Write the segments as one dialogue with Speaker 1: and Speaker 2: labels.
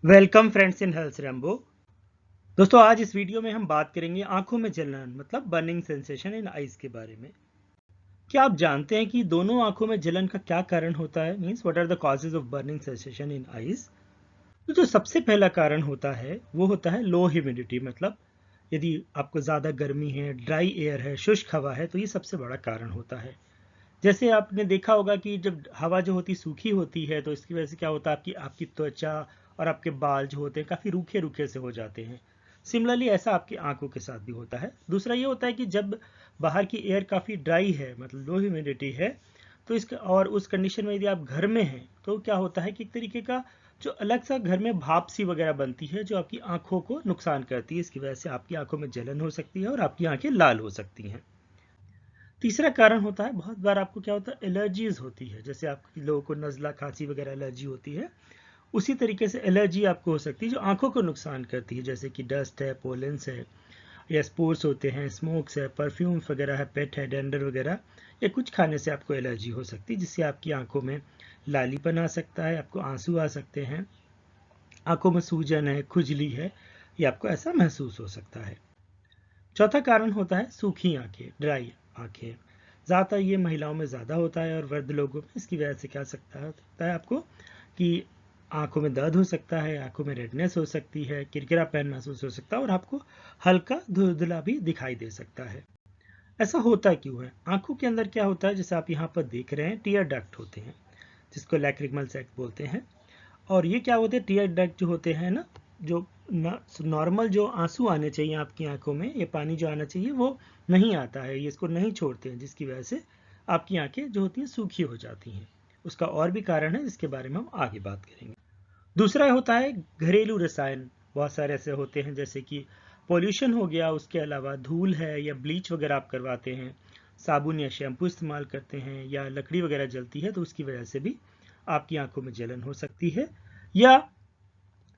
Speaker 1: Welcome friends in health Rambo. दोस्तों, आज इस वीडियो में हम बात करेंगे आंखों में जलन मतलब बर्निंग सेंसेशन इन आइज के बारे में। क्या आप जानते हैं कि दोनों आंखों में जलन का क्या कारण होता है? Means what are the causes of burning sensation in eyes? तो जो सबसे पहला कारण होता है वो होता है लो ह्यूमिडिटी। मतलब यदि आपको ज़्यादा गर्मी है, ड्राई एयर है, शुष्क हवा है, तो ये सबसे बड़ा कारण होता है। जैसे आपने देखा होगा कि जब हवा जो होती सूखी होती है तो इसकी वजह से क्या होता है, आपकी आपकी त्वचा और आपके बाल जो होते हैं काफ़ी रूखे रूखे से हो जाते हैं। सिमिलरली ऐसा आपकी आंखों के साथ भी होता है। दूसरा ये होता है कि जब बाहर की एयर काफ़ी ड्राई है, मतलब लो ह्यूमिडिटी है, तो इसका और उस कंडीशन में यदि आप घर में हैं तो क्या होता है कि एक तरीके का जो अलग सा घर में भाप सी वगैरह बनती है जो आपकी आंखों को नुकसान करती है। इसकी वजह से आपकी आंखों में जलन हो सकती है और आपकी आंखें लाल हो सकती हैं। तीसरा कारण होता है, बहुत बार आपको क्या होता है, एलर्जीज होती है। जैसे आप लोगों को नज़ला, खांसी वगैरह एलर्जी होती है, उसी तरीके से एलर्जी आपको हो सकती है जो आंखों को नुकसान करती है। जैसे कि डस्ट है, पोलेंस है, या स्पोर्स होते हैं, स्मोक्स है, परफ्यूम्स वगैरह है, पेट है, डेंडर वगैरह, या कुछ खाने से आपको एलर्जी हो सकती है जिससे आपकी आंखों में लालीपन आ सकता है, आपको आंसू आ सकते हैं, आंखों में सूजन है, खुजली है, ये आपको ऐसा महसूस हो सकता है। चौथा कारण होता है सूखी आंखें, ड्राई आंखें। ज़्यादातर ये महिलाओं में ज़्यादा होता है और वृद्ध लोगों में। इसकी वजह से क्या सकता है आपको कि आंखों में दर्द हो सकता है, आंखों में रेडनेस हो सकती है, किरकिरापन महसूस हो सकता है और आपको हल्का धुंधला भी दिखाई दे सकता है। ऐसा होता क्यों है? आंखों के अंदर क्या होता है, जैसे आप यहाँ पर देख रहे हैं, टीयर डक्ट होते हैं जिसको लैक्रिमल सैक बोलते हैं। और ये क्या होते हैं, टीयर डक्ट जो होते हैं ना, जो नॉर्मल जो आंसू आने चाहिए आपकी आंखों में, ये पानी जो आना चाहिए वो नहीं आता है, ये इसको नहीं छोड़ते हैं, जिसकी वजह से आपकी आंखें जो होती हैं सूखी हो जाती हैं। उसका और भी कारण है जिसके बारे में हम आगे बात करेंगे। दूसरा होता है घरेलू रसायन। बहुत सारे ऐसे होते हैं जैसे कि पोल्यूशन हो गया, उसके अलावा धूल है या ब्लीच वगैरह आप करवाते हैं, साबुन या शैम्पू इस्तेमाल करते हैं, या लकड़ी वगैरह जलती है तो उसकी वजह से भी आपकी आंखों में जलन हो सकती है। या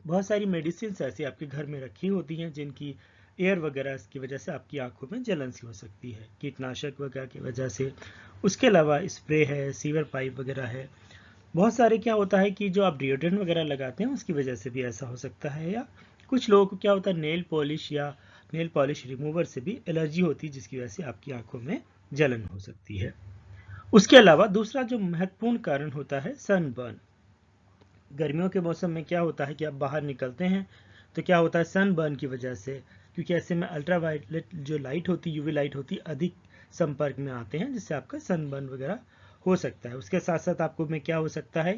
Speaker 1: बहुत सारी मेडिसिन ऐसी आपके घर में रखी होती हैं जिनकी एयर वगैरह की वजह से आपकी आंखों में जलन सी हो सकती है, कीटनाशक वगैरह की वजह से। उसके अलावा स्प्रे है, सीवर पाइप वगैरह है। बहुत सारे क्या होता है कि जो आप डिओड्रेंट वगैरह लगाते हैं उसकी वजह से भी ऐसा हो सकता है। या कुछ लोगों को क्या होता है, नेल पॉलिश या नेल पॉलिश रिमूवर से भी एलर्जी होती है जिसकी वजह से आपकी आंखों में जलन हो सकती है। उसके अलावा दूसरा जो महत्वपूर्ण कारण होता है, सनबर्न। गर्मियों के मौसम में क्या होता है कि आप बाहर निकलते हैं तो क्या होता है, सनबर्न की वजह से, क्योंकि ऐसे में अल्ट्रावायलेट जो लाइट होती है, यूवी लाइट होती है, अधिक संपर्क में आते हैं जिससे आपका सनबर्न वगैरह हो सकता है। उसके साथ साथ आपको में क्या हो सकता है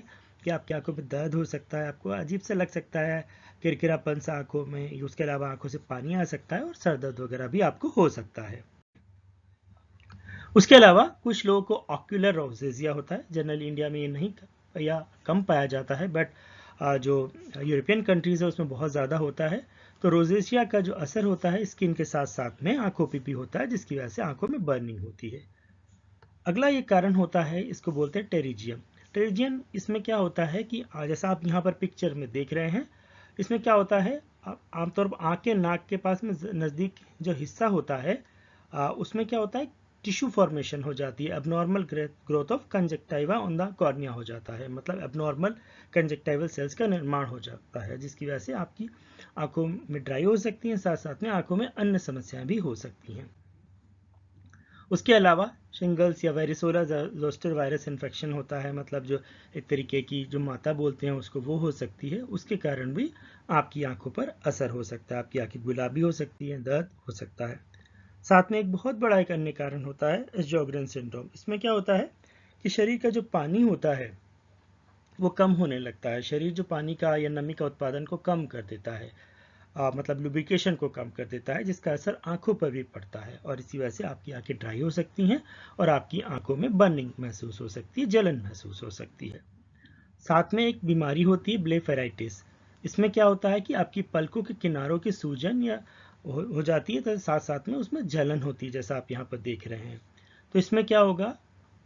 Speaker 1: कि आपकी आंखों में दर्द हो सकता है, आपको अजीब सा लग सकता है, किरकिरापन सा आंखों में। उसके अलावा आंखों से पानी आ सकता है और सर दर्द वगैरह भी आपको हो सकता है। उसके अलावा कुछ लोगों को ऑक्यूलर रोजेजिया होता है। जनरली इंडिया में ये नहीं या कम पाया जाता है, बट जो यूरोपियन कंट्रीज़ है उसमें बहुत ज़्यादा होता है। तो रोजेशिया का जो असर होता है स्किन के साथ साथ में आंखों पे भी होता है जिसकी वजह से आंखों में बर्निंग होती है। अगला ये कारण होता है, इसको बोलते हैं टेरिजियम। टेरिजियम, इसमें क्या होता है कि जैसा आप यहाँ पर पिक्चर में देख रहे हैं, इसमें क्या होता है, आमतौर पर आँख के नाक के पास में नज़दीक जो हिस्सा होता है, उसमें क्या होता है, टिश्यू फॉर्मेशन हो जाती है, abnormal growth of conjunctiva on the cornea हो जाता है। मतलब एबनॉर्मल कंजक्टाइवल सेल्स का निर्माण हो जाता है जिसकी वजह से आपकी आंखों में ड्राई हो सकती हैं, साथ साथ में आंखों में अन्य समस्याएं भी हो सकती हैं। उसके अलावा शिंगल्स या वेरिसोला जोस्टर वायरस इन्फेक्शन होता है, मतलब जो एक तरीके की जो माता बोलते हैं उसको, वो हो सकती है। उसके कारण भी आपकी आंखों पर असर हो सकता है, आपकी आंखें गुलाबी हो सकती हैं, दर्द हो सकता है। साथ में एक बहुत बड़ा एक अन्य कारण होता है एस्जॉगरेन सिंड्रोम। इसमें क्या होता है कि शरीर का जो पानी होता है वो कम होने लगता है। शरीर जो पानी का या नमी का उत्पादन को कम कर देता है, मतलब लुब्रिकेशन को कम कर देता है, जिसका असर आंखों पर भी पड़ता है और इसी वजह से आपकी आंखें ड्राई हो सकती हैं और आपकी आंखों में बर्निंग महसूस हो सकती है, जलन महसूस हो सकती है। साथ में एक बीमारी होती है ब्लेफेराइटिस। इसमें क्या होता है कि आपकी पलकों के किनारों की सूजन या हो जाती है, तो साथ साथ में उसमें जलन होती है जैसा आप यहाँ पर देख रहे हैं। तो इसमें क्या होगा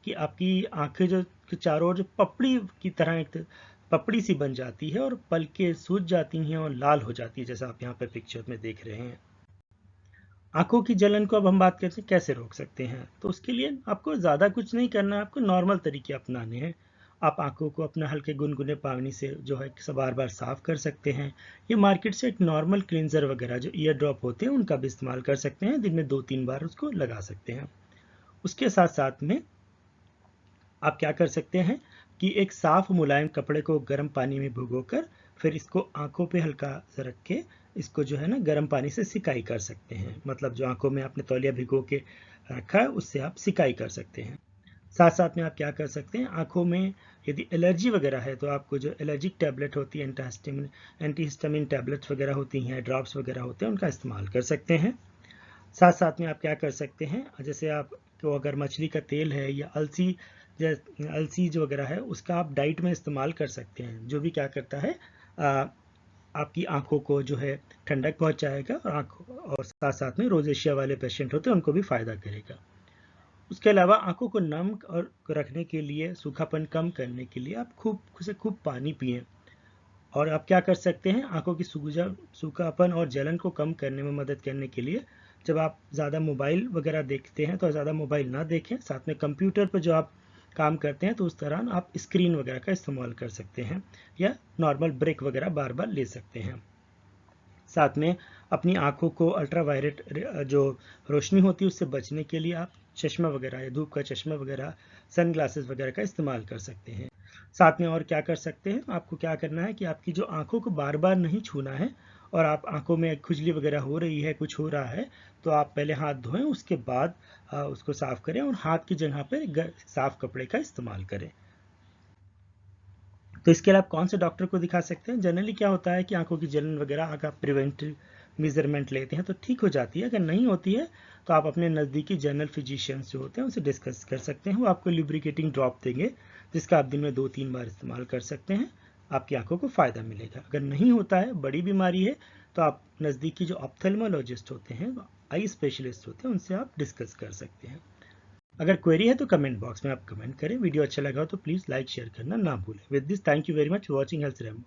Speaker 1: कि आपकी आंखें जो चारों ओर जो पपड़ी की तरह एक पपड़ी सी बन जाती है और पलकें सूज जाती हैं और लाल हो जाती है जैसा आप यहाँ पर पिक्चर में देख रहे हैं। आंखों की जलन को अब हम बात करते हैं कैसे रोक सकते हैं। तो उसके लिए आपको ज़्यादा कुछ नहीं करना है, आपको नॉर्मल तरीके अपनाने हैं। आप आंखों को अपना हल्के गुनगुने पानी से जो है बार बार साफ कर सकते हैं। ये मार्केट से एक नॉर्मल क्लींजर वगैरह जो ईयर ड्रॉप होते हैं उनका भी इस्तेमाल कर सकते हैं, दिन में 2-3 बार उसको लगा सकते हैं। उसके साथ साथ में आप क्या कर सकते हैं कि एक साफ मुलायम कपड़े को गर्म पानी में भिगोकर फिर इसको आंखों पे हल्का सा रख के इसको जो है ना गर्म पानी से सिकाई कर सकते हैं। मतलब जो आंखों में आपने तौलिया भिगो के रखा है उससे आप सिकाई कर सकते हैं। साथ साथ में आप क्या कर सकते हैं, आंखों में यदि एलर्जी वगैरह है तो आपको जो एलर्जिक टैबलेट होती है, एंटीहिस्टामिन टैबलेट्स वगैरह होती हैं, ड्रॉप्स वगैरह होते हैं, उनका इस्तेमाल कर सकते हैं। साथ साथ में आप क्या कर सकते हैं, जैसे आपको अगर मछली का तेल है या अलसी जो वगैरह है उसका आप डाइट में इस्तेमाल कर सकते हैं, जो भी क्या करता है आपकी आंखों को जो है ठंडक पहुंचाएगा और आंखों और साथ साथ में रोजेशिया वाले पेशेंट होते हैं उनको भी फायदा करेगा। उसके अलावा आंखों को नम और रखने के लिए, सूखापन कम करने के लिए आप खूब पानी पिएं। और आप क्या कर सकते हैं, आंखों की सूखापन और जलन को कम करने में मदद करने के लिए जब आप ज़्यादा मोबाइल वगैरह देखते हैं तो ज़्यादा मोबाइल ना देखें। साथ में कंप्यूटर पर जो आप काम करते हैं तो उस दौरान आप स्क्रीन वगैरह का इस्तेमाल कर सकते हैं या नॉर्मल ब्रेक वगैरह बार बार ले सकते हैं। साथ में अपनी आंखों को अल्ट्रावायलेट जो रोशनी होती है उससे बचने के लिए आप चश्मा वगैरह या धूप का चश्मा वगैरह, सन ग्लासेस वगैरह का इस्तेमाल कर सकते हैं। साथ में और क्या कर सकते हैं, आपको क्या करना है कि आपकी जो आंखों को बार बार नहीं छूना है और आप आंखों में खुजली वगैरह हो रही है, कुछ हो रहा है तो आप पहले हाथ धोएं, उसके बाद उसको साफ करें और हाथ की जगह पर साफ कपड़े का इस्तेमाल करें। तो इसके लिए आप कौन से डॉक्टर को दिखा सकते हैं? जनरली क्या होता है कि आंखों की जलन वगैरह अगर आप प्रिवेंटिव मेजरमेंट लेते हैं तो ठीक हो जाती है। अगर नहीं होती है तो आप अपने नज़दीकी जनरल फिजिशियंस जो होते हैं उनसे डिस्कस कर सकते हैं। वो आपको लुब्रिकेटिंग ड्रॉप देंगे जिसका आप दिन में 2-3 बार इस्तेमाल कर सकते हैं। आपकी आंखों को फ़ायदा मिलेगा। अगर नहीं होता है, बड़ी बीमारी है, तो आप नज़दीकी जो ऑप्थेल्मोलॉजिस्ट होते हैं, आई स्पेशलिस्ट होते हैं, उनसे आप डिस्कस कर सकते हैं। अगर क्वेरी है तो कमेंट बॉक्स में आप कमेंट करें। वीडियो अच्छा लगा हो तो प्लीज़ लाइक शेयर करना ना भूलें। With this, thank you very much for watching health Rambo.